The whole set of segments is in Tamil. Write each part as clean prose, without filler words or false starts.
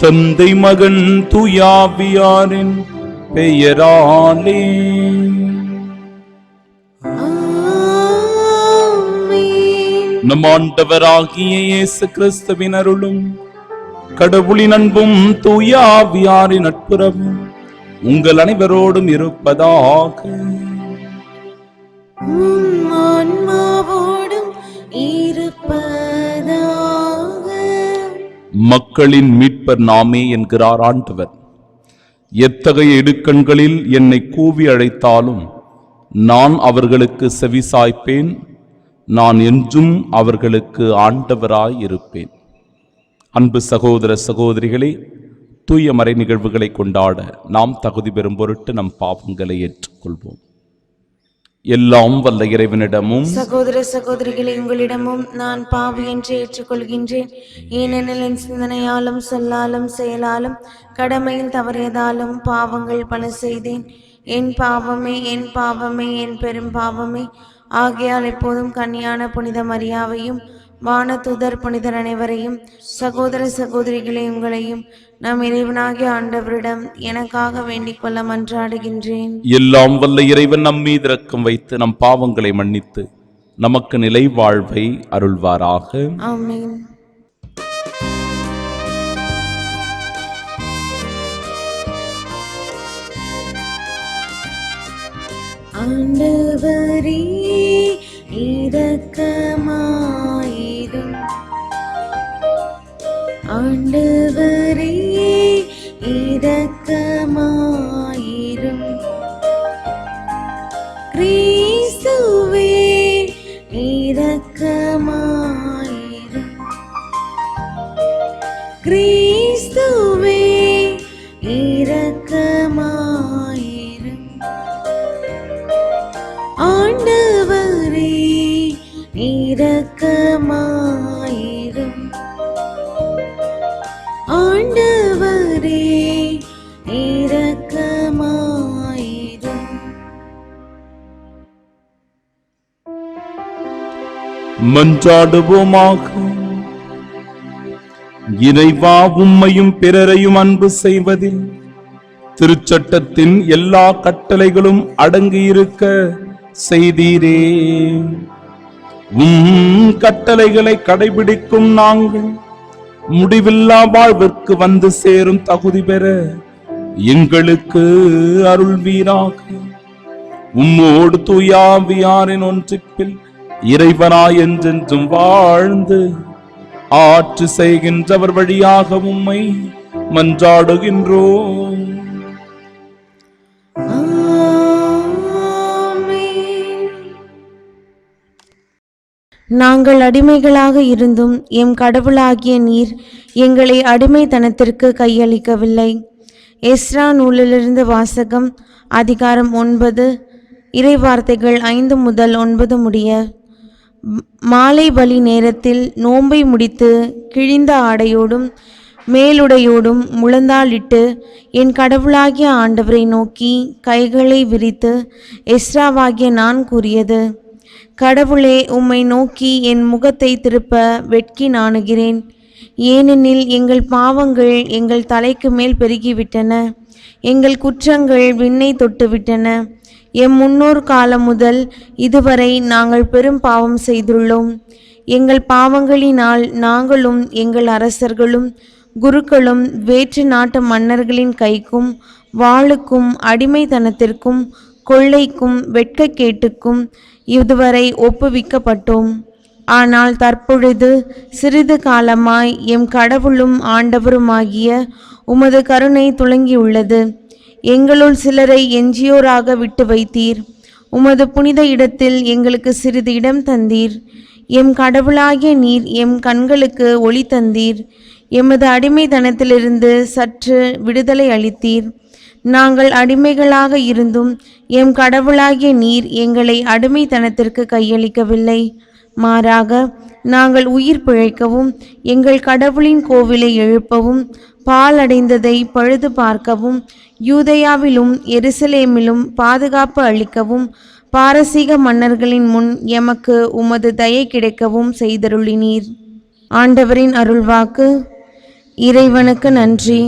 தந்தை மகன் தூயாவியாரின் பெயராலே நம் ஆண்டவராகிய இயேசு கிறிஸ்துவின் அருளும் கடவுளின் அன்பும் தூயாவியாரின் நட்புறவும் உங்கள் அனைவரோடும் இருப்பதாக. மக்களின் மீட்பர் நாமே என்கிறார் ஆண்டவர். எத்தகைய இடுக்கண்களில் என்னை கூவி அழைத்தாலும் நான் அவர்களுக்கு செவிசாய்ப்பேன். நான் என்றும் அவர்களுக்கு ஆண்டவராய் இருப்பேன். அன்பு சகோதர சகோதரிகளே, தூய மறை நிகழ்வுகளை கொண்டாட நாம் தகுதி பெறும் பொருட்டு நம் பாவங்களை ஏற்றுக்கொள்வோம். எல்லாம் வல்ல இறைவனிடமும் சகோதர சகோதரிகளை உங்களிடமும் நான் பாவி என்று ஏற்றுக்கொள்கின்றேன். ஏனெனில் என் சிந்தனையாலும் சொல்லாலும் செயலாலும் கடமையில் தவறியதாலும் பாவங்கள் பல செய்தேன். என் பாவமே என் பாவமே என் பெரும் பாவமே. ஆகையால் எப்போதும் கன்னியான புனித மரியாவையும் வானதூதர் புனிதர் அனைவரையும் சகோதர சகோதரிகளை உங்களையும் நம் இறைவனாகிய ஆண்டவரிடம் எனக்காக வேண்டிக் கொள்ள மன்றாடுகின்றேன். எல்லாம் வல்ல இறைவன் நம் மீது இரக்கம் வைத்து நம் பாவங்களை மன்னித்து நமக்கு நிலை வாழ்வை அருள்வாராக. ஆமென். ஆண்டவரே இரக்கமாயிரும். ஆண்டவரே இரக்கமாயிரும். கிறிஸ்துவே இரக்கமாயிரும். கிறிஸ்துவே இரக்கமாயிரும். ஆண்டவரே இரக்கமாயிரும். ஆண்டவரே இரக்கமாயிரும். மன்றாடுவோமாக. இறைவா, உம்மையும் பிறரையும் அன்பு செய்வதில் திருச்சட்டத்தின் எல்லா கட்டளைகளும் அடங்கியிருக்க செய்தீரே. கட்டளைகளை கடைபிடிக்கும் நாங்கள் முடிவில்லா வாழ்விற்கு வந்து சேரும் தகுதி பெற எங்களுக்கு அருள்வீராக. உம்மோடு தூயாவியாரின் ஒன்றிப்பில் இறைவனாய் என்றென்றும் வாழ்ந்து ஆட்சி செய்கின்றவர் வழியாக உம்மை மன்றாடுகின்றோம். நாங்கள் அடிமைகளாக இருந்தும் எம் கடவுளாகிய நீர் எங்களை அடிமைத்தனத்திற்கு கையளிக்கவில்லை. எஸ்ரா நூலிலிருந்து வாசகம். அதிகாரம் 9, இறைவார்த்தைகள் 5 முதல் 9 முடிய. மாலை பலி நேரத்தில் நோன்பை முடித்து கிழிந்த ஆடையோடும் மேலுடையோடும் முழந்தாளிட்டு என் கடவுளாகிய ஆண்டவரை நோக்கி கைகளை விரித்து எஸ்ராவாகிய நான் கூறியது: கடவுளே, உம்மை நோக்கி என் முகத்தை திருப்ப வெட்கி நாணுகிறேன். ஏனெனில் எங்கள் பாவங்கள் எங்கள் தலைக்கு மேல் பெருகிவிட்டன. எங்கள் குற்றங்கள் விண்ணை தொட்டுவிட்டன. எம் முன்னோர் காலம் முதல் இதுவரை நாங்கள் பெரும் பாவம் செய்துள்ளோம். எங்கள் பாவங்களினால் நாங்களும் எங்கள் அரசர்களும் குருக்களும் வேற்று நாட்டு மன்னர்களின் கைக்கும் வாளுக்கும் அடிமைத்தனத்திற்கும் கொள்ளைக்கும் வெட்கக்கேட்டுக்கும் இதுவரை ஒப்புவிக்கப்பட்டோம். ஆனால் தற்பொழுது சிறிது காலமாய் எம் கடவுளும் ஆண்டவருமாகிய உமது கருணை துலங்கியுள்ளது. எங்களுள் சிலரை எஞ்சியோராக விட்டு வைத்தீர். உமது புனித இடத்தில் எங்களுக்கு சிறிது இடம் தந்தீர். எம் கடவுளாகிய நீர் எம் கண்களுக்கு ஒளி தந்தீர். எமது அடிமைத்தனத்திலிருந்து சற்று விடுதலை அளித்தீர். நாங்கள் அடிமைகளாக இருந்தும் எம் கடவுளாகிய நீர் எங்களை அடிமைத்தனத்திற்கு கையளிக்கவில்லை. மாறாக நாங்கள் உயிர் பிழைக்கவும் எங்கள் கடவுளின் கோவிலை எழுப்பவும் பாலடைந்ததை பழுது பார்க்கவும் யூதேயாவிலும் எருசலேமிலும் பாதுகாப்பு அளிக்கவும் பாரசீக மன்னர்களின் முன் எமக்கு உமது தயை கிடைக்கவும் செய்தருளினீர். ஆண்டவரின் அருள்வாக்கு. இறைவனுக்கு நன்றி.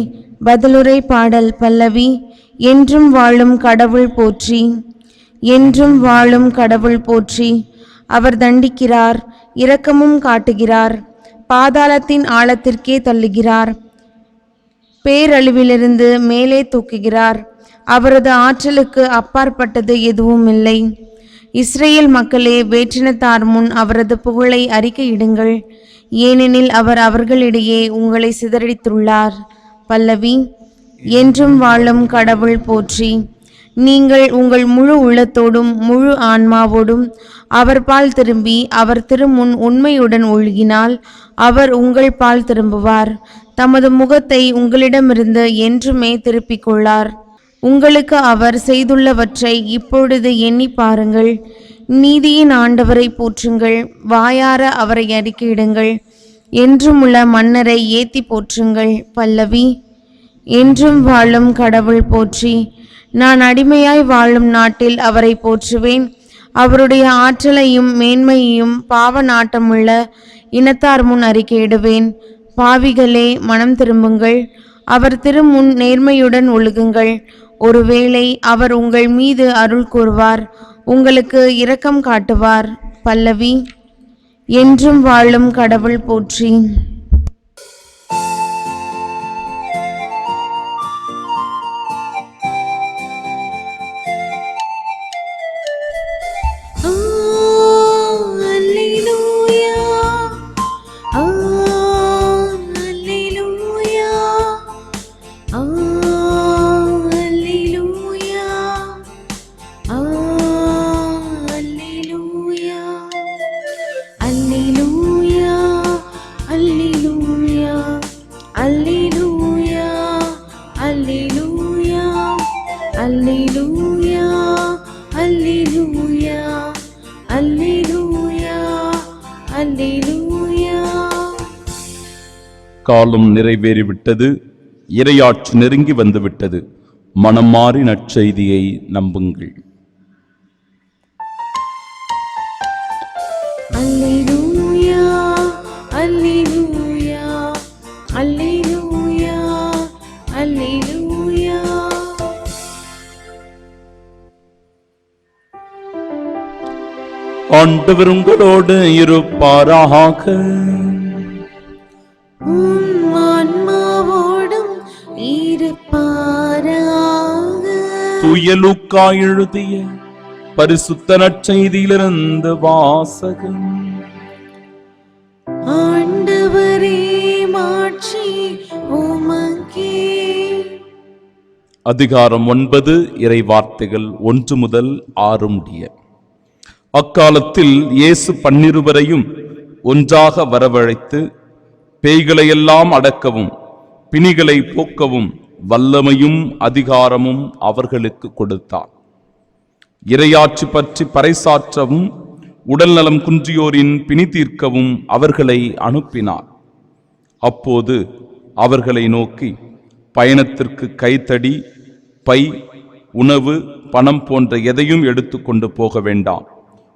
பதிலுரை பாடல் பல்லவி. என்றும் வாழும் கடவுள் போற்றி, என்றும் வாழும் கடவுள் போற்றி. அவர் தண்டிக்கிறார், இரக்கமும் காட்டுகிறார், பாதாளத்தின் ஆழத்திற்கே தள்ளுகிறார், பேரழிவிலிருந்து மேலே தூக்குகிறார். அவரது ஆற்றலுக்கு அப்பாற்பட்டது எதுவும் இல்லை. இஸ்ரேல் மக்களே, வேற்றினத்தார் முன் அவரது புகழை அறிக்கையிடுங்கள், ஏனெனில் அவர் அவர்களிடையே உங்களை சிதறடித்துள்ளார். பல்லவி. என்றும் வாழும் கடவுள் போற்றி. நீங்கள் உங்கள் முழு உள்ளத்தோடும் முழு ஆன்மாவோடும் அவர் பால் திரும்பி அவர் திருமுன் உண்மையுடன் ஒழுகினால் அவர் உங்கள் பால் திரும்புவார், தமது முகத்தை உங்களிடமிருந்து என்றுமே திருப்பிக் கொள்ளார். உங்களுக்கு அவர் செய்துள்ளவற்றை இப்பொழுது எண்ணி பாருங்கள். நீதியின் ஆண்டவரை போற்றுங்கள், வாயார அவரை அறிக்கையிடுங்கள், என்றும் உள்ள மன்னரை ஏத்தி போற்றுங்கள். பல்லவி. என்றும் வாழும் கடவுள் போற்றி. நான் அடிமையாய் வாழும் நாட்டில் அவரை போற்றுவேன். அவருடைய ஆற்றலையும் மேன்மையையும் பாவ நாட்டமுள்ள இனத்தார் முன் அறிக்கையிடுவேன். பாவிகளே, மனம் திரும்புங்கள், அவர் திருமுன் நேர்மையுடன் ஒழுகுங்கள். ஒருவேளை அவர் உங்கள் மீது அருள் கூறுவார், உங்களுக்கு இரக்கம் காட்டுவார். பல்லவி. என்றும் வாழும் கடவுள் போற்றி. காலம் நிறைவேறிவிட்டது, இறையாட்சி நெருங்கி வந்துவிட்டது. மனம் மாறி நற்செய்தியை நம்புங்கள். அல்லேலூயா, அல்லேலூயா, அல்லேலூயா, அல்லேலூயா. ஆண்டவர் உங்களோடு இருப்பாராக. ஆன்மாவோடும் இருப்பாராக. தூய லூக்கா எழுதிய பரிசுத்த நற்செய்தியிலிருந்து வாசகம். ஆண்டவரே, மாட்சி உமக்கே. அதிகாரம் 9, இறை வார்த்தைகள் 1 முதல் 6 முடிய. அக்காலத்தில் இயேசு 12 ஒன்றாக வரவழைத்து, பேய்களையெல்லாம் அடக்கவும் பிணிகளை போக்கவும் வல்லமையும் அதிகாரமும் அவர்களுக்கு கொடுத்தார். இறையாட்சி பற்றி பறைசாற்றவும் உடல்நலம் குன்றியோரின் பிணி தீர்க்கவும் அவர்களை அனுப்பினார். அப்போது அவர்களை நோக்கி, பயணத்திற்கு கைத்தடி, பை, உணவு, பணம் போன்ற எதையும் எடுத்துக்கொண்டு போக வேண்டாம்.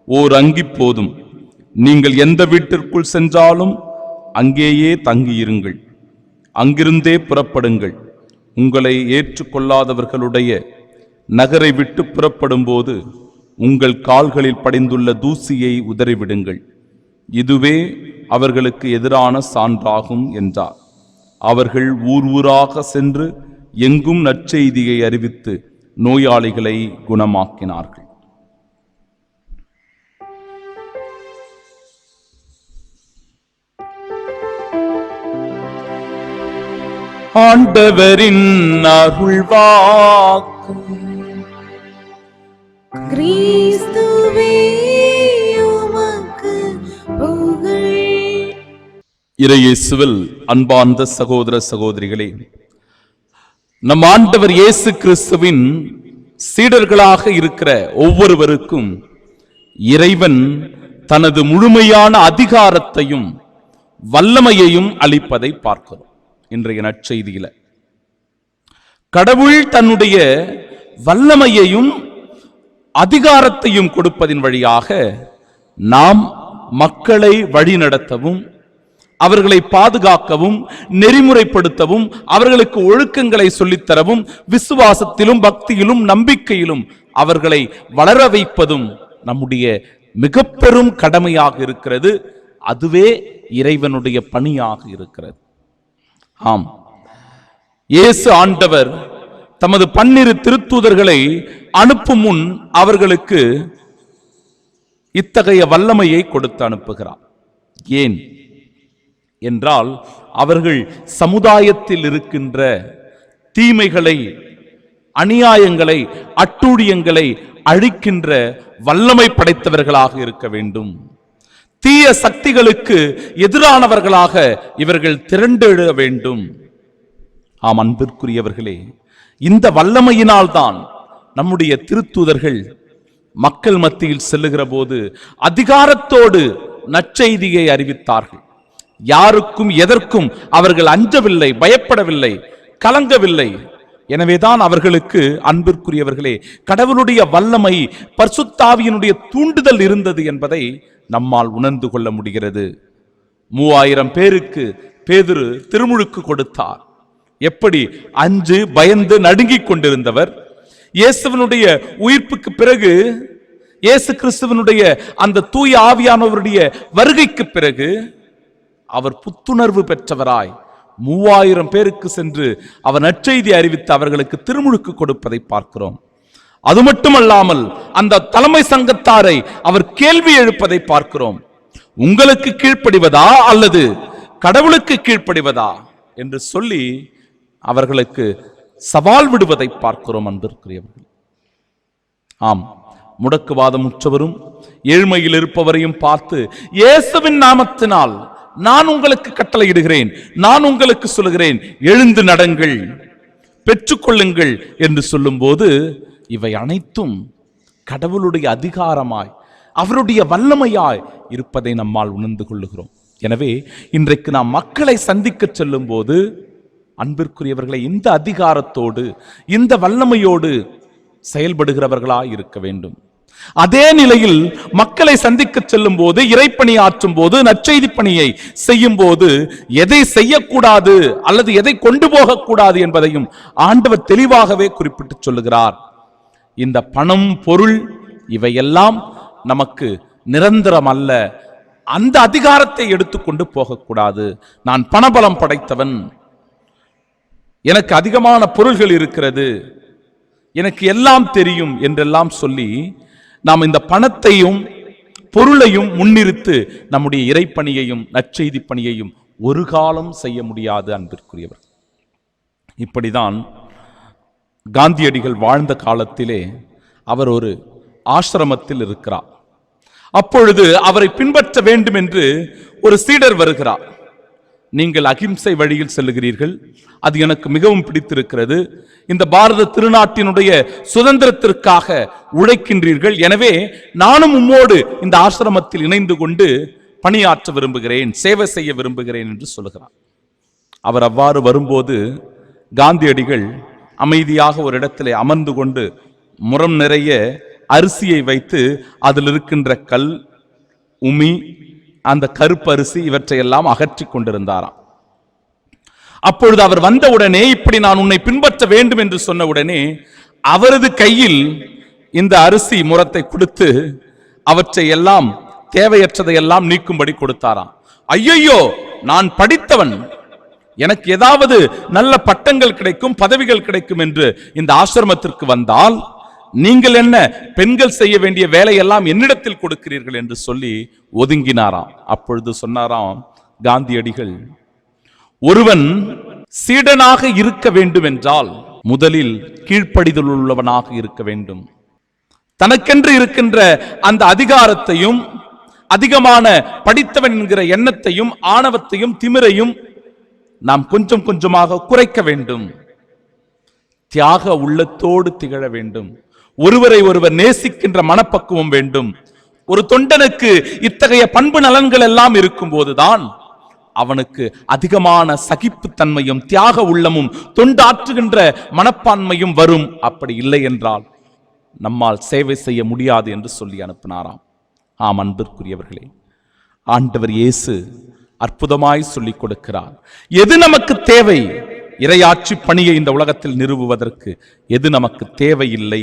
ஓர் அங்கி போதும். நீங்கள் எந்த வீட்டிற்குள் சென்றாலும் அங்கேயே தங்கியிருங்கள். அங்கிருந்தே புறப்படுங்கள். உங்களை ஏற்றுக்கொள்ளாதவர்களுடைய நகரை விட்டு புறப்படும் போது உங்கள் கால்களில் படிந்துள்ள தூசியை உதறிவிடுங்கள். இதுவே அவர்களுக்கு எதிரான சான்றாகும் என்றார். அவர்கள் ஊர் ஊராக சென்று எங்கும் நற்செய்தியை அறிவித்து நோயாளிகளை குணமாக்கினார்கள். ஆண்டவரின் அருள்வாக்கு. கிறிஸ்துவே, உமக்கு புகழ். இறையேசுவில் அன்பார்ந்த சகோதர சகோதரிகளே, நம் ஆண்டவர் இயேசு கிறிஸ்துவின் சீடர்களாக இருக்கிற ஒவ்வொருவருக்கும் இறைவன் தனது முழுமையான அதிகாரத்தையும் வல்லமையையும் அளிப்பதை பார்க்கிறோம். இன்றைய நற்செய்தியில கடவுள் தன்னுடைய வல்லமையையும் அதிகாரத்தையும் கொடுப்பதின் வழியாக நாம் மக்களை வழிநடத்தவும் அவர்களை பாதுகாக்கவும், நெறிமுறைப்படுத்தவும், அவர்களுக்கு ஒழுக்கங்களை சொல்லித்தரவும், விசுவாசத்திலும் பக்தியிலும் நம்பிக்கையிலும் அவர்களை வளர வைப்பதும் நம்முடைய மிக பெரும் கடமையாக இருக்கிறது. அதுவே இறைவனுடைய பணியாக இருக்கிறது. ஆம், இயேசு ஆண்டவர் தமது 12 திருத்தூதர்களை அனுப்பும் முன் அவர்களுக்கு இத்தகைய வல்லமையை கொடுத்து அனுப்புகிறார். ஏன் என்றால், அவர்கள் சமுதாயத்தில் இருக்கின்ற தீமைகளை, அநியாயங்களை, அட்டூழியங்களை அழிக்கின்ற வல்லமை படைத்தவர்களாக இருக்க வேண்டும். தீய சக்திகளுக்கு எதிரானவர்களாக இவர்கள் திரண்டெழ வேண்டும். ஆம் அன்பிற்குரியவர்களே, இந்த வல்லமையினால்தான் நம்முடைய திருத்தூதர்கள் மக்கள் மத்தியில் செல்லுகிற போது அதிகாரத்தோடு நற்செய்தியை அறிவித்தார்கள். யாருக்கும் எதற்கும் அவர்கள் அஞ்சவில்லை, பயப்படவில்லை, கலங்கவில்லை. எனவேதான் அவர்களுக்கு அன்பிற்குரியவர்களே கடவுளுடைய வல்லமை, பரிசுத்த ஆவியினுடைய தூண்டுதல் இருந்தது என்பதை நம்மால் உணர்ந்து கொள்ள முடிகிறது. 3000 பேருக்கு பேதுரு திருமுழுக்கு கொடுத்தார். எப்படி அஞ்சு பயந்து நடுங்கிக் கொண்டிருந்தவர், இயேசுவினுடைய உயிர்ப்புக்கு பிறகு, இயேசு கிறிஸ்துவனுடைய அந்த தூய ஆவியானவருடைய வருகைக்கு பிறகு அவர் புத்துணர்வு பெற்றவராய் 3000 பேருக்கு சென்று அவர் நற்செய்தி அறிவித்து அவர்களுக்கு திருமுழுக்கு கொடுப்பதை பார்க்கிறோம். அது மட்டுமல்லாமல் அந்த தலைமை சங்கத்தாரை அவர் கேள்வி எழுப்பதை பார்க்கிறோம். உங்களுக்கு கீழ்ப்படிவதா அல்லது கடவுளுக்கு கீழ்ப்படிவதா என்று சொல்லி அவர்களுக்கு சவால் விடுவதை பார்க்கிறோம். அன்பிற்குரியவர்கள், ஆம், முடக்குவாதம் உற்றவரும் ஏழ்மையில் இருப்பவரையும் பார்த்து, இயேசுவின் நாமத்தினால் நான் உங்களுக்கு கட்டளையிடுகிறேன், நான் உங்களுக்கு சொல்லுகிறேன், எழுந்து நடங்கள், பெற்றுக்கொள்ளுங்கள் என்று சொல்லும் போது இவை அனைத்தும் கடவுளுடைய அதிகாரமாய், அவருடைய வல்லமையாய் இருப்பதை நம்மால் உணர்ந்து கொள்ளுகிறோம். எனவே இன்றைக்கு நாம் மக்களை சந்திக்க செல்லும் போது அன்பிற்குரியவர்களை இந்த அதிகாரத்தோடு, இந்த வல்லமையோடு செயல்படுகிறவர்களாய் இருக்க வேண்டும். அதே நிலையில் மக்களை சந்திக்க செல்லும் போது, இறைப்பணி ஆற்றும் போது, நற்செய்தி பணியை செய்யும் போது எதை செய்யக்கூடாது அல்லது எதை கொண்டு போகக்கூடாது என்பதையும் ஆண்டவர் தெளிவாகவே குறிப்பிட்டு சொல்லுகிறார். இந்த பணம், பொருள் இவையெல்லாம் நமக்கு நிரந்தரம் அல்ல. அந்த அதிகாரத்தை எடுத்துக்கொண்டு போகக்கூடாது. நான் பணபலம் படைத்தவன், எனக்கு அதிகமான பொருள்கள் இருக்கிறது, எனக்கு எல்லாம் தெரியும் என்றெல்லாம் சொல்லி நாம் இந்த பணத்தையும் பொருளையும் முன்னிறுத்து நம்முடைய இறைப்பணியையும் நற்செய்தி பணியையும் ஒரு காலம் செய்ய முடியாது. அன்பிற்குரியவர், இப்படிதான் காந்தியடிகள் வாழ்ந்த காலத்திலே அவர் ஒரு ஆசிரமத்தில் இருக்கிறார். அப்பொழுது அவரை பின்பற்ற வேண்டும் என்று ஒரு சீடர் வருகிறார். நீங்கள் அகிம்சை வழியில் செல்லுகிறீர்கள், அது எனக்கு மிகவும் பிடித்திருக்கிறது. இந்த பாரத திருநாட்டினுடைய சுதந்திரத்திற்காக உழைக்கின்றீர்கள். எனவே நானும் உம்மோடு இந்த ஆசிரமத்தில் இணைந்து கொண்டு பணியாற்ற விரும்புகிறேன், சேவை செய்ய விரும்புகிறேன் என்று சொல்லுகிறார். அவர் அவ்வாறு வரும்போது காந்தியடிகள் அமைதியாக ஒரு இடத்திலே அமர்ந்து கொண்டு முறம் நிறைய அரிசியை வைத்து அதில் இருக்கின்ற கல், உமி, அந்த கருப்பரிசி இவற்றையெல்லாம் அகற்றி கொண்டிருந்தாராம். அப்பொழுது அவர் வந்தவுடனே, இப்படி நான் உன்னை பின்பற்ற வேண்டும் என்று சொன்ன உடனே அவரது கையில் இந்த அரிசி முறத்தை கொடுத்து அவற்றை எல்லாம், தேவையற்றதையெல்லாம் நீக்கும்படி கொடுத்தாராம். ஐயோ, நான் படித்தவன், எனக்கு ஏதாவது நல்ல பட்டங்கள் கிடைக்கும், பதவிகள் கிடைக்கும் என்று இந்த ஆசிரமத்திற்கு வந்தால் நீங்கள் என்ன பெண்கள் செய்ய வேண்டிய வேலையெல்லாம் என்னிடத்தில் கொடுக்கிறீர்கள் என்று சொல்லி ஒதுங்கினாராம். அப்பொழுது சொன்னாராம் காந்தியடிகள், ஒருவன் சீடனாக இருக்க வேண்டும் என்றால் முதலில் கீழ்ப்படிதல் உள்ளவனாக இருக்க வேண்டும். தனக்கென்று இருக்கின்ற அந்த அதிகாரத்தையும், அதிகமான படித்தவன் என்கிற எண்ணத்தையும், ஆணவத்தையும், திமிரையும் நாம் கொஞ்சம் கொஞ்சமாக குறைக்க வேண்டும். தியாக உள்ளத்தோடு திகழ வேண்டும். ஒருவரை ஒருவர் நேசிக்கின்ற மனப்பக்குவம் வேண்டும். ஒரு தொண்டனுக்கு இத்தகைய பண்பு நலன்கள் எல்லாம் இருக்கும் போதுதான் அவனுக்கு அதிகமான சகிப்புத்தன்மையும், தியாக உள்ளமும், தொண்டாற்றுகின்ற மனப்பான்மையும் வரும். அப்படி இல்லை என்றால் நம்மால் சேவை செய்ய முடியாது என்று சொல்லி அனுப்பினாராம். ஆம் அன்பிற்குரியவர்களே, ஆண்டவர் இயேசு அற்புதமாய் சொல்லிக் கொடுக்கிறார். எது நமக்கு தேவை? இறையாட்சி பணியை இந்த உலகத்தில் நிறுவுவதற்கு எது நமக்கு தேவையில்லை?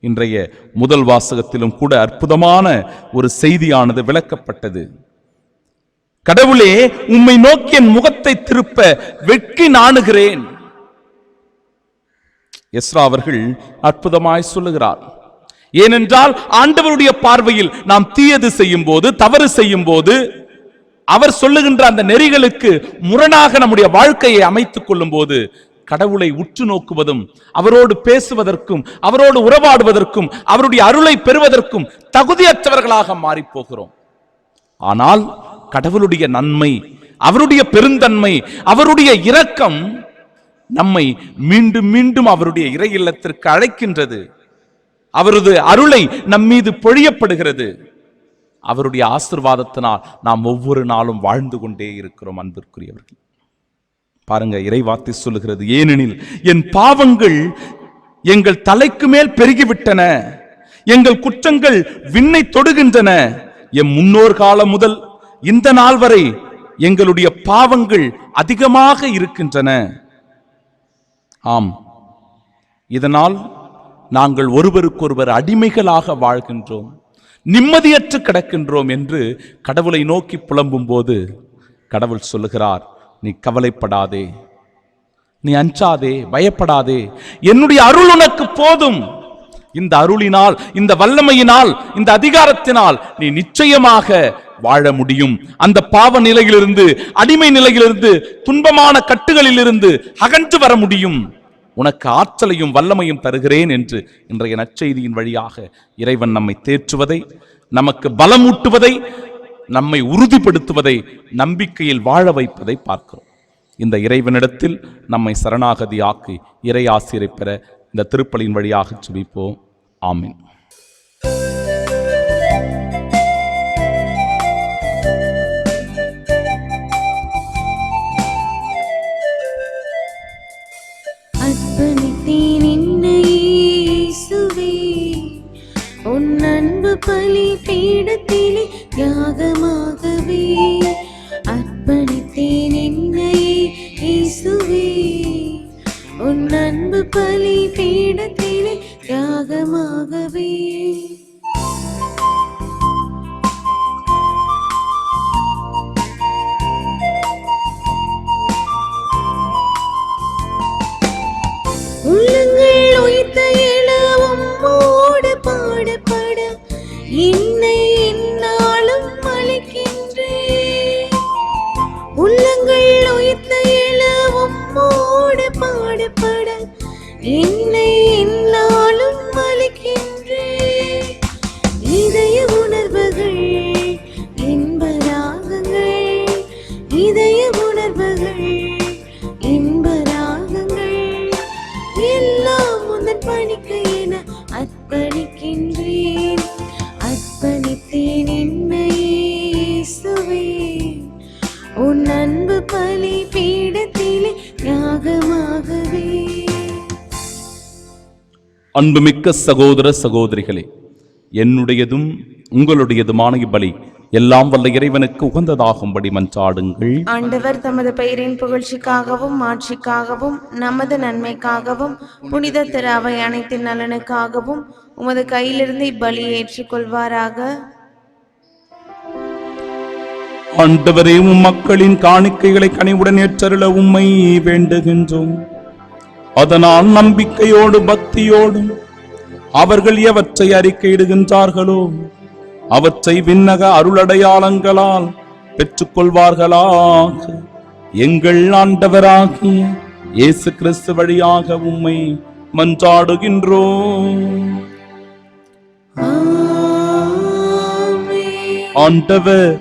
இன்றைய முதல் வாசகத்திலும் கூட அற்புதமான ஒரு செய்தியானது விளக்கப்பட்டது. கடவுளே, உம்மை நோக்கி என் முகத்தை திருப்ப வெட்கி நாணுகிறேன். எஸ்ரா அவர்கள் அற்புதமாய் சொல்லுகிறார். ஏனென்றால் ஆண்டவருடைய பார்வையில் நாம் தீயது செய்யும் போது, தவறு செய்யும் போது, அவர் சொல்லுகின்ற அந்த நெறிகளுக்கு முரணாக நம்முடைய வாழ்க்கையை அமைத்துக் கொள்ளும் போது கடவுளை உற்று நோக்குவதும், அவரோடு பேசுவதற்கும், அவரோடு உறவாடுவதற்கும், அவருடைய அருளை பெறுவதற்கும் தகுதியற்றவர்களாக மாறி போகிறோம். ஆனால் கடவுளுடைய நன்மை, அவருடைய பெருந்தன்மை, அவருடைய இரக்கம் நம்மை மீண்டும் மீண்டும் அவருடைய இறை இல்லத்திற்கு அழைக்கின்றது. அவரது அருளை நம் மீது பொழியப்படுகிறது. அவருடைய ஆசீர்வாதத்தினால் நாம் ஒவ்வொரு நாளும் வாழ்ந்து கொண்டே இருக்கிறோம். அன்பிற்குரியவர்கள், பாருங்க, இறைவார்த்தை சொல்லுகிறது, ஏனெனில் என் பாவங்கள் எங்கள் தலைக்கு மேல் பெருகிவிட்டன, எங்கள் குற்றங்கள் விண்ணை தொடுகின்றன. எம் முன்னோர் காலம் முதல் இந்த நாள் வரை எங்களுடைய பாவங்கள் அதிகமாக இருக்கின்றன. ஆம், இதனால் நாங்கள் ஒருவருக்கொருவர் அடிமைகளாக வாழ்கின்றோம், நிம்மதியற்று கிடக்கின்றோம் என்று கடவுளை நோக்கி புலம்பும் போது கடவுள் சொல்லுகிறார், நீ கவலைப்படாதே, நீ அஞ்சாதே, பயப்படாதே, என்னுடைய அருள் உனக்கு போதும். இந்த அருளினால், இந்த வல்லமையினால், இந்த அதிகாரத்தினால் நீ நிச்சயமாக வாழ முடியும். அந்த பாவ நிலையிலிருந்து, அடிமை நிலையிலிருந்து, துன்பமான கட்டுகளிலிருந்து அகன்று வர முடியும். உனக்கு ஆற்றலையும் வல்லமையும் தருகிறேன் என்று இன்றைய நற்செய்தியின் வழியாக இறைவன் நம்மை தேற்றுவதை, நமக்கு பலமூட்டுவதை, நம்மை உறுதிப்படுத்துவதை, நம்பிக்கையில் வாழ வைப்பதை பார்க்கிறோம். இந்த இறைவனிடத்தில் நம்மை சரணாகதி ஆக்கி இறை ஆசிரை பெற இந்த திருப்பலியின் வழியாக ஜெபிப்போம். ஆமென். உன் அன்பு பலி பீடத்திலே யாகமாகவே அர்ப்பணித்தேன் என்னையே இயேசுவே. உன் அன்பு பலி பீடத்திலே யாகமாகவே. உள்ளங்கள் உயிர்த்த எழவும் மோட பாடப்பட என்னை என்னாலும் அழைக்கின்றேன். உள்ளங்கள் உயிர்த்த எழவும் மோட பாடப்பட என்னை என்னாலும் அழைக்கின்றேன். இதய உணர்வுகள் இன்ப ராகங்கள், இதய உணர்வுகள் இன்ப ராகங்கள் எல்லாம் உந்தன் பணிக்கு என அர்ப்பணிக்கின்றேன். அர்ப்பணித்தேன் என்னையே இயேசுவே. உன் அன்பு பலி பீடத்திலே யாகமாகவே. அன்புமிக்க சகோதர சகோதரிகளே, என்னுடையதும் உங்களுடையதுமான இப்பலி எல்லாம் வல்ல இறைவனுக்கு உகந்ததாகும்படி மன்றாடுங்கள். ஆண்டவர் தமது பெயரின் புகழ்ச்சிக்காகவும் மாட்சிக்காகவும் நமது நன்மைக்காகவும் புனித திரு அவை அனைத்தின் நலனுக்காகவும் உமது கையிலிருந்து இப்பலியை ஏற்றுக்கொள்வாராக. ஆண்டவரே, உம் மக்களின் காணிக்கைகளை கனிவுடன் ஏற்றருள உம்மை வேண்டுகின்றோம். அதனால் நம்பிக்கையோடு பக்தியோடும் அவர்கள் எவற்றை அறிக்கையிடுகின்றார்களோ அவற்றை விண்ணக அருளடையாளங்களால் பெற்றுக்கொள்வார்களாக. எங்கள் ஆண்டவராகிய இயேசு கிறிஸ்து வழியாக உம்மை மன்றாடுகின்றோம். ஆண்டவர்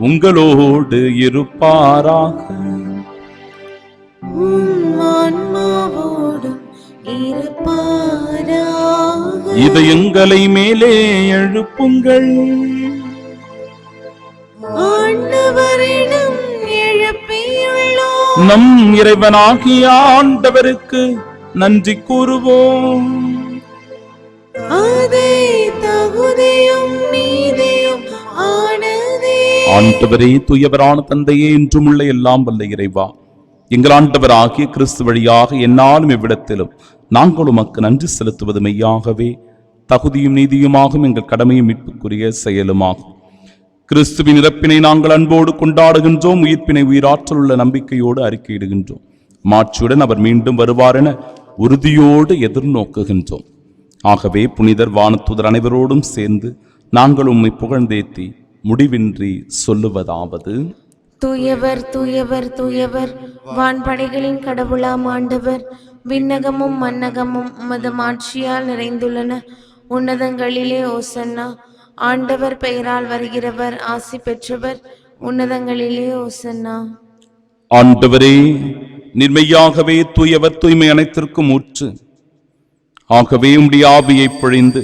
உங்களோடு இருப்பாராக. இதயங்களை மேலே எழுப்புங்கள். ஆண்டவரிடம் எழுப்பியுள்ளோம். நம் இறைவனாகிய ஆண்டவருக்கு நன்றி கூறுவோம். அதே தகுதியும் நீதியும் ஆனதே. ஆண்டவரே, தூயவரான தந்தையே, என்றும் உள்ள எல்லாம் வல்ல இறைவா, எங்கள் ஆண்டவராகிய கிறிஸ்து வழியாக என்னாலும் எவ்விடத்திலும் நாங்கள் உமக்கு நன்றி செலுத்துவது மெய்யாகவே தகுதியும் நீதியுமாகும், எங்கள் கடமையும் மீட்புக்குரிய செயலுமாகும். கிறிஸ்துவின் இறப்பினை நாங்கள் அன்போடு கொண்டாடுகின்றோம், உயிர்ப்பினை உயிராற்றல் உள்ள நம்பிக்கையோடு அறிக்கையிடுகின்றோம். மாட்சியுடன் அவர் மீண்டும் வருவார் என உறுதியோடு எதிர்நோக்குகின்றோம். ஆகவே புனிதர், வானதூதர் அனைவரோடும் சேர்ந்து நாங்கள் உம்மை புகழ்ந்தேத்தி முடிவின்றி சொல்லுவதாவது: தூயவர் தூயவர் தூயவர், வான்படைகளின் கடவுளாம் ஆண்டவர். விண்ணகமும் மன்னகமும் உமது மாட்சியால் நிறைந்துள்ளன. உன்னதங்களிலே ஓசன்னா. ஆண்டவர் பெயரால் வருகிறவர் ஆசி பெற்றவர். உன்னதங்களிலே ஓசன்னா. ஆண்டவரே, நிர்மையாகவே தூயவர், தூய்மை அனைத்திற்கும் ஊற்று. ஆகவே உம்முடைய ஆவியை பொழிந்து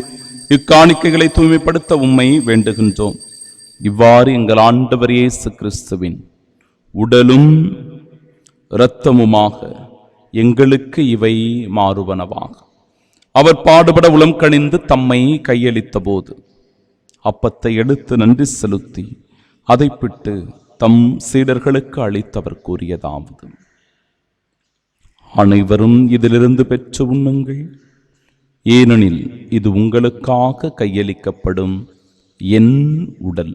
இக்காணிக்கைகளை தூய்மைப்படுத்த உம்மை வேண்டுகின்றோம். இவ்வாறு எங்கள் ஆண்டவர் இயேசு கிறிஸ்துவின் உடலும் இரத்தமுமாக எங்களுக்கு இவை மாறுவனவாக. அவர் பாடுபட உளம் கனிந்து தம்மை கையளித்த போது அப்பத்தை எடுத்து நன்றி செலுத்தி அதை பிட்டு தம் சீடர்களுக்கு அளித்தவர் கூறியதாவது: அனைவரும் இதிலிருந்து பெற்று உண்ணுங்கள், ஏனெனில் இது உங்களுக்காக கையளிக்கப்படும் என் உடல்.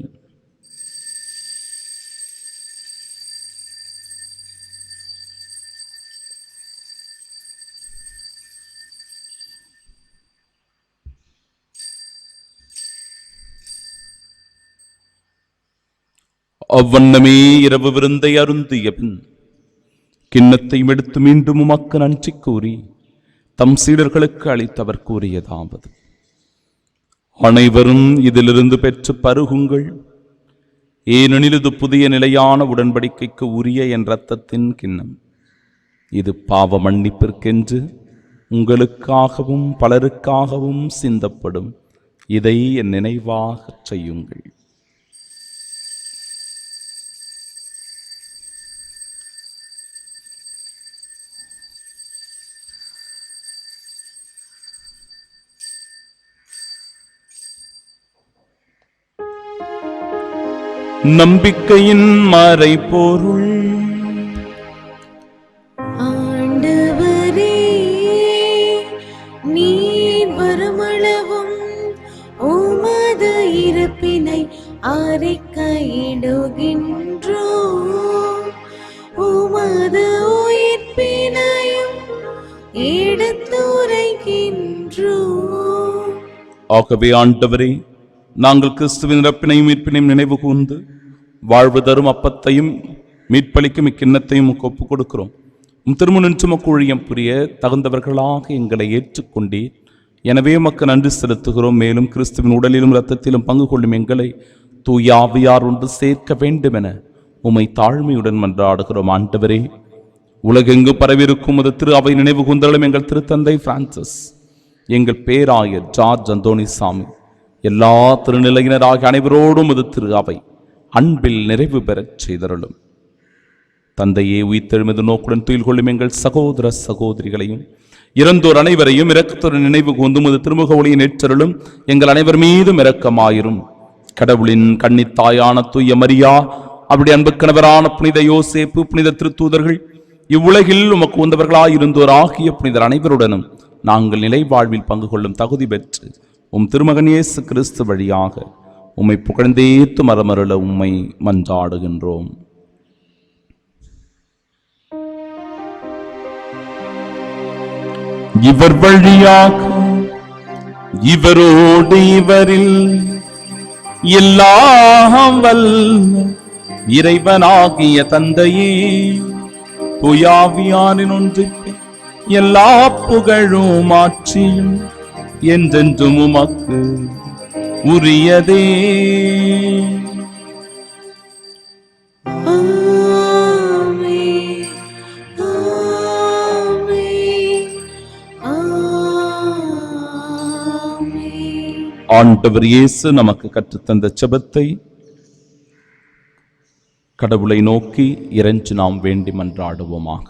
அவ்வண்ணமே இரவு விருந்தை அருந்திய பின் கிண்ணத்தை எடுத்து மீண்டும் உமக்கு நன்றி கூறி தம் சீடர்களுக்கு அளித்தவர் கூறியதாவது: அனைவரும் இதிலிருந்து பெற்று பருகுங்கள், ஏனெனில் இது புதிய நிலையான உடன்படிக்கைக்கு உரிய என் இரத்தத்தின் கிண்ணம். இது பாவ மன்னிப்பிற்கென்று உங்களுக்காகவும் பலருக்காகவும் சிந்தப்படும். இதை என் நினைவாக செய்யுங்கள். நம்பிக்கையின் மறைபொருள். ஆண்டவரே, நீர் வருமளவும் உமது இறப்பினை அறிக்கையிடுகின்றோம், உமது உயிர்ப்பினையும் எடுத்துரைக்கின்றோம். ஆகவே ஆண்டவரே, நாங்கள் கிறிஸ்துவின் இறப்பினையும் மீட்பினையும் நினைவு கூர்ந்து வாழ்வு தரும் அப்பத்தையும் மீட்பளிக்கும் இக்கிண்ணத்தையும் ஒப்புக் கொடுக்கிறோம். திருமுன்னின்று உமக்கு ஊழியம் புரிய தகுந்தவர்களாக எங்களை ஏற்றுக்கொண்டீர். எனவே உமக்கு நன்றி செலுத்துகிறோம். மேலும் கிறிஸ்துவின் உடலிலும் இரத்தத்திலும் பங்கு கொள்ளும் எங்களை தூய ஆவியார் ஒன்று சேர்க்க வேண்டும் என உம்மை தாழ்மையுடன் மன்றாடுகிறோம். ஆண்டவரே, உலகெங்கு பரவிருக்கும் அது திரு அவை நினைவு கூர்ந்தலும் எங்கள் திருத்தந்தை பிரான்சிஸ், எங்கள் பேராயர் ஜார்ஜ் அந்தோணிசாமி, எல்லா திருநிலையினராகிய அனைவரோடும் அது திரு அவை அன்பில் நிறைவு பெறச் செய்தருளும். தந்தையே, உயிர்த்தெழுமது நோக்குடன் துயில் கொள்ளும் எங்கள் சகோதர சகோதரிகளையும் இறந்தோர் அனைவரையும் இரக்கத்துடன் நினைவு கூர்ந்தும் அது திருமுக ஒளியின் ஏற்றருளும். எங்கள் அனைவர் மீதும் இரக்கமாயிரும். கடவுளின் கன்னித்தாயான தூய மரியா, அவருடைய அன்பு கணவரான புனித யோசேப்பு, புனித திருத்தூதர்கள், இவ்வுலகில் உமக்கு உந்தவர்களாயிருந்தோர் ஆகிய புனிதர் அனைவருடனும் நாங்கள் நிலை வாழ்வில் பங்கு கொள்ளும் தகுதி பெற்று உம் திருமகன் இயேசு கிறிஸ்து வழியாக உம்மை புகழ்ந்தேத்து மரமருள உம்மை மன்றாடுகின்றோம். இவர் வழியாக இவரோடு இவரில் எல்லாம் வல்ல இறைவனாகிய தந்தையே, தூயாவியாரின் ஒன்றிற்கு எல்லா புகழும் ஆட்சியும் என்றென்றும் உமக்கு உரியதே. ஆண்டவர் இயேசு நமக்கு கற்றுத்தந்த ஜெபத்தை கடவுளை நோக்கி இறைஞ்சு நாம் வேண்டி மன்றாடுவோமாக.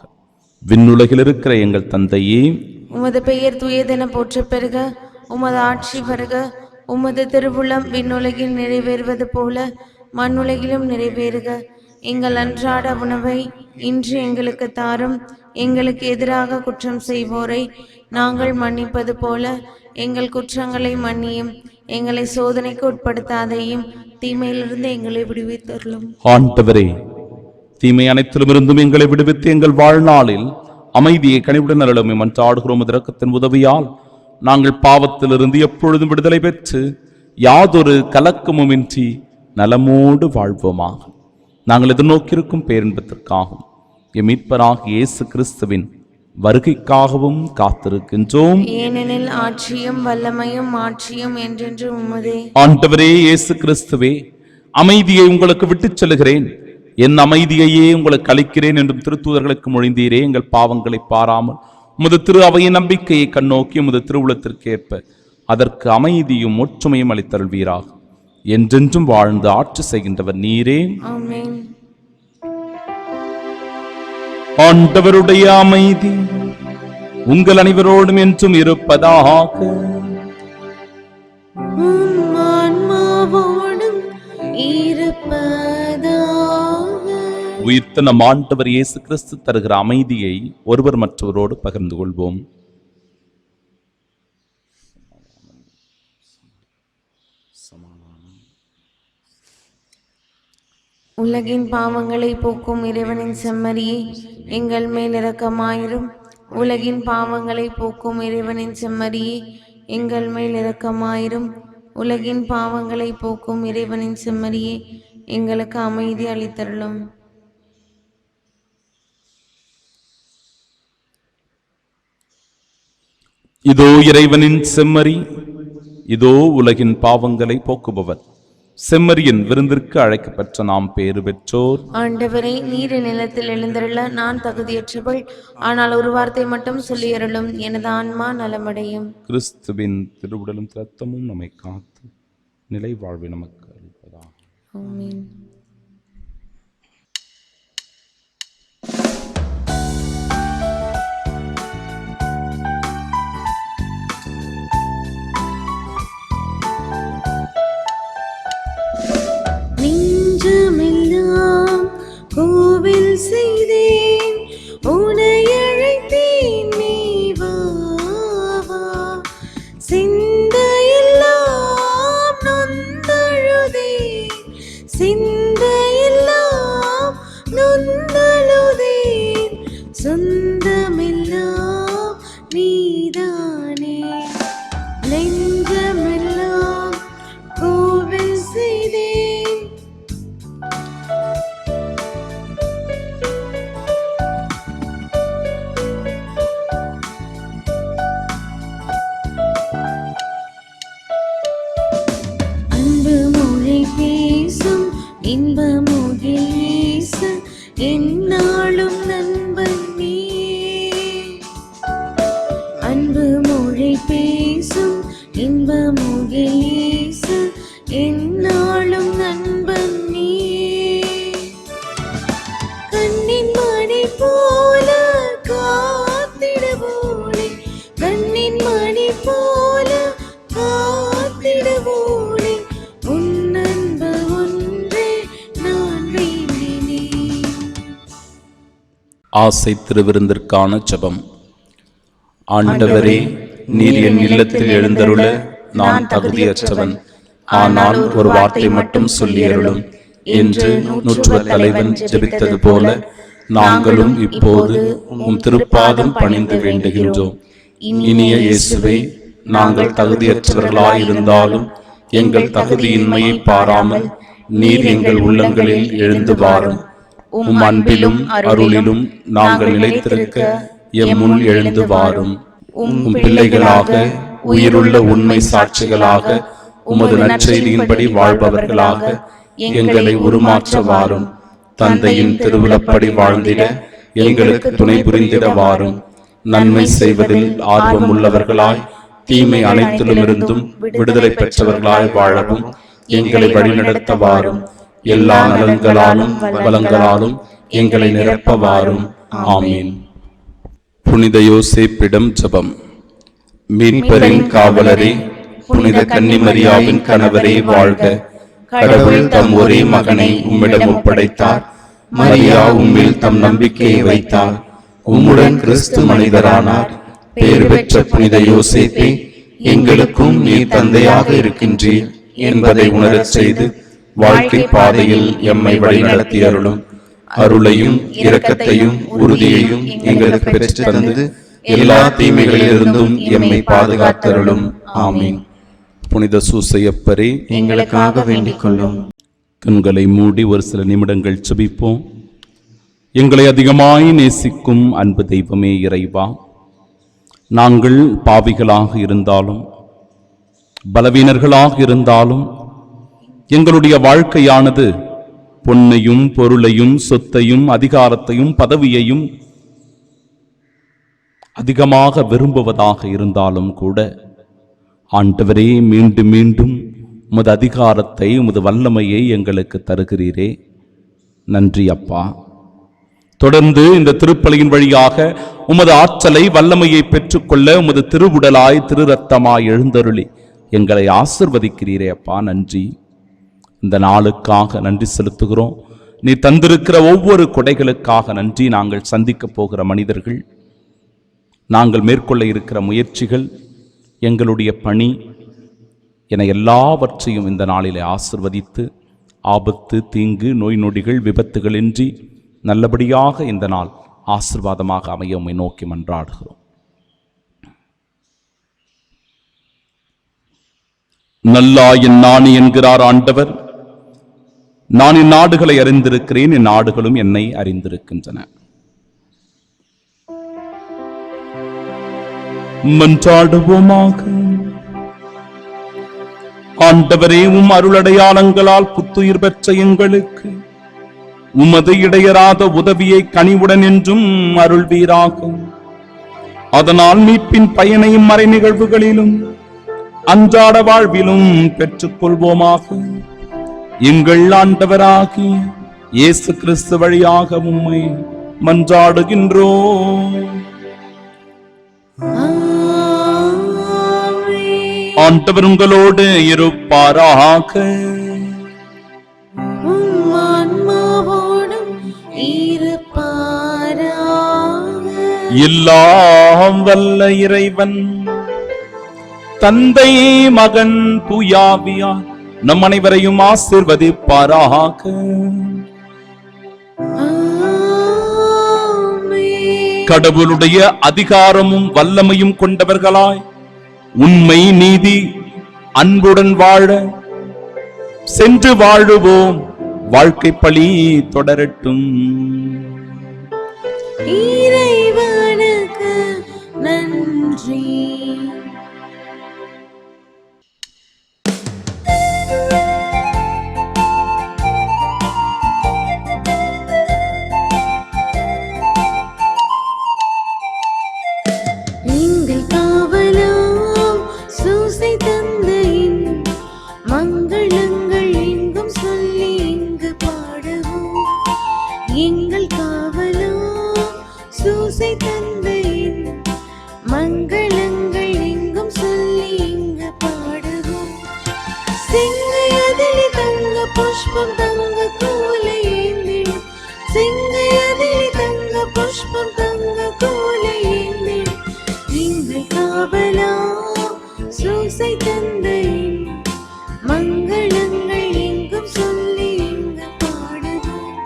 விண்ணுலகில் இருக்கிற எங்கள் தந்தையே, உமது பெயர் தூயதென போற்றப் பெறுக, உமது ஆட்சி வருக, உமது திருவுளம் விண்ணுலகில் நிறைவேறுவது போல மண்ணுலகிலும் நிறைவேறுக. எங்கள் அன்றாட உணவை இன்று எங்களுக்கு தாரும். எங்களுக்கு எதிராக குற்றம் செய்வோரை நாங்கள் மன்னிப்பது போல எங்கள் குற்றங்களை மன்னியும். எங்களை சோதனைக்கு உட்படுத்தாதையும், தீமையிலிருந்து எங்களை விடுவித்தருளும். ஆண்டவரே, தீமை அனைத்திலும் இருந்தும் எங்களை விடுவித்து எங்கள் வாழ்நாளில் அமைதியை கனிவுடன் அருளும் மன்றாடுகிறோம். இரக்கத்தின் உதவியால் நாங்கள் பாவத்திலிருந்து எப்பொழுதும் விடுதலை பெற்று யாதொரு கலக்கமுமின்றி நலமோடு வாழ்வோமாக. நாங்கள் எதிர்நோக்கியிருக்கும் பேரின்பத்திற்காகவும் எம் மீட்பராகிய இயேசு கிறிஸ்துவின் வருகைக்காகவும் காத்திருக்கின்றோம். ஏனெனில் ஆட்சியும் வல்லமையும் மாட்சியும் என்றென்று உமதே. ஆண்டவரே இயேசு கிறிஸ்துவே, அமைதியை உங்களுக்கு விட்டுச் செல்கிறேன், என் அமைதியையே உங்களுக்கு அளிக்கிறேன் என்றும் திருத்தூதர்களுக்கு மொழிந்தீரே. எங்கள் பாவங்களை பாராமல் உமது திரு அவையின் நம்பிக்கையை கண்ணோக்கி உமது திருவுளத்திற்கு ஏற்ப அதற்கு அமைதியும் ஒற்றுமையும் அளித்தருள்வீராக. என்றென்றும் வாழ்ந்து ஆட்சி செய்கின்றவர் நீரே. ஆமென். ஆண்டவருடைய அமைதி உங்கள் அனைவரோடும் என்றும் இருப்பதாக. உம் ஆன்மாவோடும் இருப்பதாக. உயிர்த்த நம் ஆண்டவர் இயேசு கிறிஸ்து தருகிற அமைதியை ஒருவர் மற்றவரோடு பகிர்ந்து கொள்வோம். உலகின் பாவங்களை போக்கும் இறைவனின் செம்மறியே, எங்கள் மேல் இரக்கமாயிரும். உலகின் பாவங்களை போக்கும் இறைவனின் செம்மறியே, எங்கள் மேல் இரக்கமாயிரும். உலகின் பாவங்களை போக்கும் இறைவனின் செம்மறியே, எங்களுக்கு அமைதி அளித்தருளும். இதோ இறைவனின் செம்மறி, இதோ உலகின் பாவங்களை போக்குபவர். செம்மறியின் விருந்திற்கு அழைக்கப்பட்ட நாம் பேறு பெற்றோர். ஆண்டவரே, நீர் நிலத்தில் எழுந்தருள நான் தகுதியற்றவள். ஆனால் ஒரு வார்த்தை மட்டும் சொல்லியருளும், எனது ஆன்மா நலமடையும். கிறிஸ்துவின் திருவுடலும் இரத்தமும் நம்மை காத்து நிலை வாழ்வை நமக்கு அளிப்பதாக. ஆமென். நெஞ்சமெல்லாம் கோவில் செய்தேன், உன்னை அழைத்தேன், நீ வா வா. சிந்தையெல்லாம் நொந்தழுதேன், சிந்தையெல்லாம் நொந்தழுதேன். சொந்தமெல்லாம் நீதானே. நெஞ்சமெல்லாம் கோவில் செய்தேன். இன்பமுகில் வீச எந்நாளும் நண்பன் நீ. அன்பு மொழி பேசும் இன்பமுகில் வீச எந்நாளும் நண்பன் நீ. கண்ணின் மணி போல காத்திடுவோனே, கண்ணின் மணி போல காத்திடுவோனே. ஆசை திருவிருந்திற்கான ஜெபம். ஆண்டவரே, நீர் என் இல்லத்தில் எழுந்தருள நான் தகுதியற்றவன். ஆனால் ஒரு வார்த்தை மட்டும் சொல்லியருளும் என்று நூற்றுவ தலைவன் ஜெபித்தது போல நாங்களும் இப்போது உம் திருப்பாதம் பணிந்து வேண்டுகின்றோம். இனிய இயேசுவே, நாங்கள் தகுதியற்றவர்களாயிருந்தாலும் எங்கள் தகுதியின்மையை பாராமல் நீர் எங்கள் உள்ளங்களில் எழுந்து வாரும். உம் அன்பிலும் அருளிலும் நாங்கள் நிலைத்திருக்க எம் முன் எழுந்து வாரும். உம் பிள்ளைகளாக, உயிருள்ள உண்மை சாட்சிகளாக, உமது நற்செய்தியின்படி வாழ்பவர்களாக எங்களை உருமாற்ற வாரும். தந்தையின் திருவுளப்படி வாழ்ந்திட எங்களுக்கு துணை புரிந்திட வாரும். நன்மை செய்வதில் ஆர்வம் உள்ளவர்களாய், தீமை அனைத்திலுமிருந்தும் விடுதலை பெற்றவர்களாய் வாழவும் எங்களை வழிநடத்த வாரும். எல்லா நலன்களாலும் வளங்களாலும் எங்களை நிரப்ப வாரும். ஆமீன். புனித யோசேப்பிடம் ஜெபம். மீட்பரின் காவலரே, புனித கன்னிமரியாவின் கணவரே வாழ்க. கடவுள் தம் ஒரே மகனை உம்மிடம் ஒப்படைத்தார். மரியா உம்மில் தம் நம்பிக்கையை வைத்தார். உம்முடன் கிறிஸ்து மனிதரானார். பேறு பெற்ற புனித யோசேப்பே, எங்களுக்கும் நீர் தந்தையாக இருக்கின்றீர் என்பதை உணரச் செய்து வாழ்க்கை பாதையில் எம்மை வழிநடத்தி அருளும். அருளையும் இரக்கத்தையும் உறுதியையும் எங்களுக்கு பெற்று தந்து எல்லா தீமைகளிலிருந்தும் எம்மை பாதுகாத்தருளும். ஆமீன். புனித சூசையப்பரே, எங்களுக்காக வேண்டிக் கொள்ளும். கண்களை மூடி ஒரு சில நிமிடங்கள் ஜெபிப்போம். எங்களை அதிகமாய் நேசிக்கும் அன்பு தெய்வமே இறைவா, நாங்கள் பாவிகளாக இருந்தாலும் பலவீனர்களாக இருந்தாலும் எங்களுடைய வாழ்க்கையானது பொன்னையும் பொருளையும் சொத்தையும் அதிகாரத்தையும் பதவியையும் அதிகமாக விரும்புவதாக இருந்தாலும் கூட ஆண்டவரே, மீண்டும் மீண்டும் உமது அதிகாரத்தை உமது வல்லமையை எங்களுக்கு தருகிறீரே. நன்றி அப்பா. தொடர்ந்து இந்த திருப்பலியின் வழியாக உமது ஆற்றலை வல்லமையை பெற்றுக்கொள்ள உமது திருவுடலாய் திரு ரத்தமாய் எழுந்தருளி எங்களை ஆசிர்வதிக்கிறீரே அப்பா. நன்றி. இந்த நாளுக்காக நன்றி செலுத்துகிறோம். நீ தந்திருக்கிற ஒவ்வொரு கொடைகளுக்காக நன்றி. நாங்கள் சந்திக்க போகிற மனிதர்கள், நாங்கள் மேற்கொள்ள இருக்கிற முயற்சிகள், எங்களுடைய பணி என எல்லாவற்றையும் இந்த நாளிலே ஆசிர்வதித்து ஆபத்து, தீங்கு, நோய் நொடிகள், விபத்துகளின்றி நல்லபடியாக இந்த நாள் ஆசீர்வாதமாக அமைய உம்மை நோக்கி மன்றாடுகிறோம். நல்லாயின் நாணி என்கிறார் ஆண்டவர். நான் என் நாடுகளை அறிந்திருக்கிறேன், என் நாடுகளும் என்னை அறிந்திருக்கின்றன. மன்றாடுவோமாக. ஆண்டவரே, உம் அருளடையாளங்களால் புத்துயிர் பெற்ற எங்களுக்கு உமது இடையராத உதவியை கனிவுடன் என்றும் அருள்வீராக. அதனால் மீட்பின் பயனையும் மறை நிகழ்வுகளிலும் அன்றாட வாழ்விலும் பெற்றுக் கொள்வோமாக. எங்கள் ஆண்டவராகி இயேசு கிறிஸ்து வழியாக உம்மை மன்றாடுகின்றோம். ஆண்டவர் உங்களோடு இருப்பாராக. எல்லாம் வல்ல இறைவன் தந்தை, மகன், தூயாவியார் நம் அனைவரையும் ஆசீர்வதிப்பாராக. கடவுளுடைய அதிகாரமும் வல்லமையும் கொண்டவர்களாய் உண்மை, நீதி, அன்புடன் வாழ சென்று வாழுவோம். வாழ்க்கை பழி தொடரட்டும். இறைவனுக்கு நன்றி. எங்கள் காவலாம் சூசை தந்தையின் மங்களங்கள் எங்கும் சொல்லி இங்கு பாடுவோம். எங்கள் காவலாம் சூசை தந்தையின் மங்களங்கள் எங்கும் சொல்லி இங்கு பாடுவோம். செங்கையதில் தங்க புஷ்பம் தங்க கோலை ஏந்திடும். செங்கையதில் தங்க புஷ்பம் தங்க கோலை ஏந்திடும். எங்கள் காவலாம் சூசை தந்தையின் மங்களங்கள் எங்கும் சொல்லி இங்கு பாடுவோம்.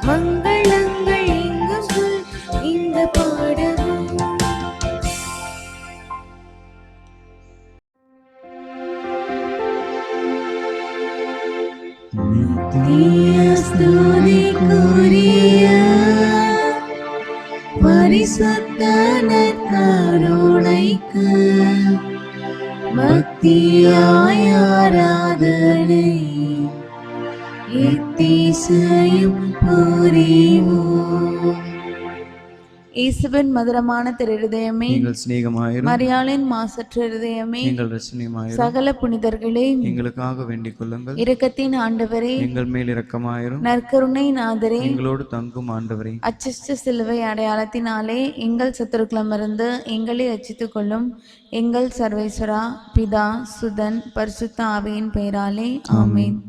மங்களங்கள் எங்கும் சொல்லி இங்கு பாடுவோம். ஸ்துதிக்குரிய பரிசுத்த நற்கருணைக்கு பக்தியாய் ஆராதனை எத்திசையும் புரிவோம். இயேசுவின் மதுரமான திருஹதயமே, எங்கள் சிநேகமாயிரும். மரியாளின் மாசற்ற இருதயமே, எங்கள் இரட்சணியமாயிரும். சகல புனிதர்களே, எங்களுக்காக வேண்டிக் கொள்ளுங்கள். இரக்கத்தின் ஆண்டவரே, எங்கள் மேல் இரக்கமாயிரும். நற்கருணை நாதரே, எங்களோடு தங்கும் ஆண்டவரே, அச்சிஷ்ட சிலுவை அடையாளத்தினாலே எங்கள் சத்துருக்களமிருந்து எங்களை ரட்சித்துக் கொள்ளும். எங்கள் சர்வேஸ்வரா, பிதா, சுதன், பரிசுத்த ஆவியின் பெயராலே ஆமென்.